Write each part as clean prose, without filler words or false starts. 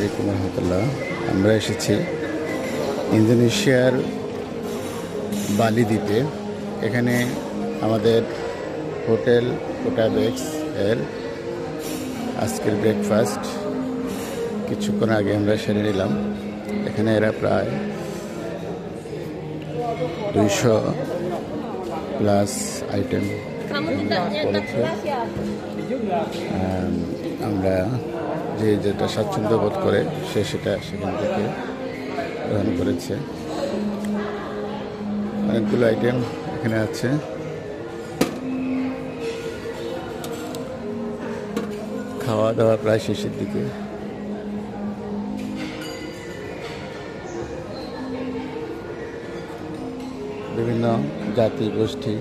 আলাইকুম রহমতুল্লাহ। আমরা এসেছি ইন্দোনেশিয়ার বালি দ্বীপে। এখানে আমাদের হোটেল কোটাবেক্স এর আজকের ব্রেকফাস্ট কিছুক্ষণ আগে আমরা সেরে নিলাম। এখানে এরা প্রায় 200+ আইটেম করেছে। আমরা যেটা স্বাচ্ছন্দ্য বোধ করে সেটা সেখান থেকে গ্রহণ করেছে। অনেকগুলো আইটেম এখানে আছে। খাওয়া দাওয়া প্রায় শেষের দিকে। বিভিন্ন জাতি গোষ্ঠী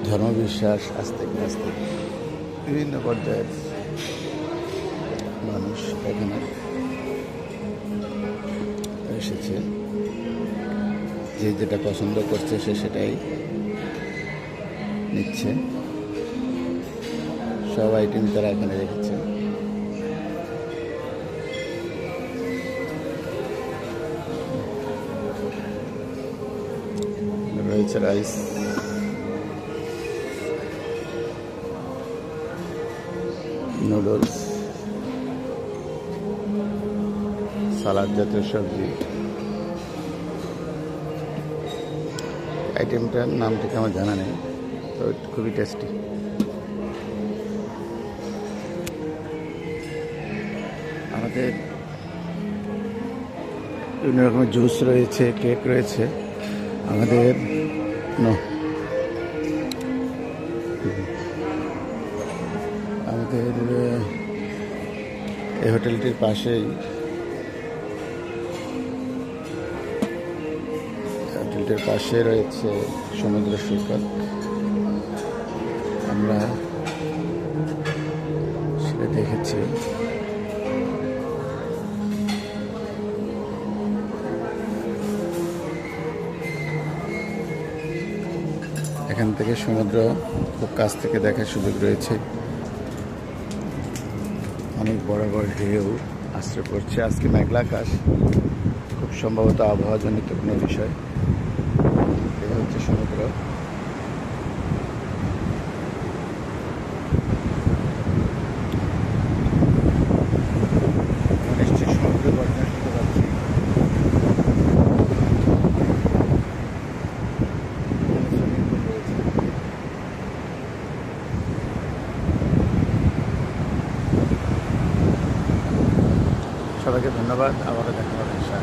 ধর্মবিশ্বাস আস্তে আস্তে বিভিন্ন পর্যায়ের মানুষ এখানে এসেছে। যে যেটা পছন্দ করছে সে সেটাই নিচ্ছে। সব আইটেম তারা এখানে রেখেছে। রয়েছে রাইস, নুডলস, সালাদ জাতীয় সবজি। আইটেমটার নাম ঠিক আমার জানা নেই, তো খুবই টেস্টি। আমাদের বিভিন্ন রকমের জুস রয়েছে, কেক রয়েছে। আমাদের এই হোটেলটির পাশেই রয়েছে সমুদ্র সৈকত। আমরা সেটা দেখেছি। এখান থেকে সমুদ্র খুব কাছ থেকে দেখার সুযোগ রয়েছে। অনেক বড় বড় ঢেউ আশ্রয় পড়ছে। আজকে মেঘলা আকাশ, খুব সম্ভবত আবহাওয়াজনিত কোনো বিষয়। এটা হচ্ছে সমুদ্র। সমুদ্র গর্জন শুনতে পাচ্ছি। সবাইকে ধন্যবাদ। আবারও দেখা হবে ইনশাআল্লাহ।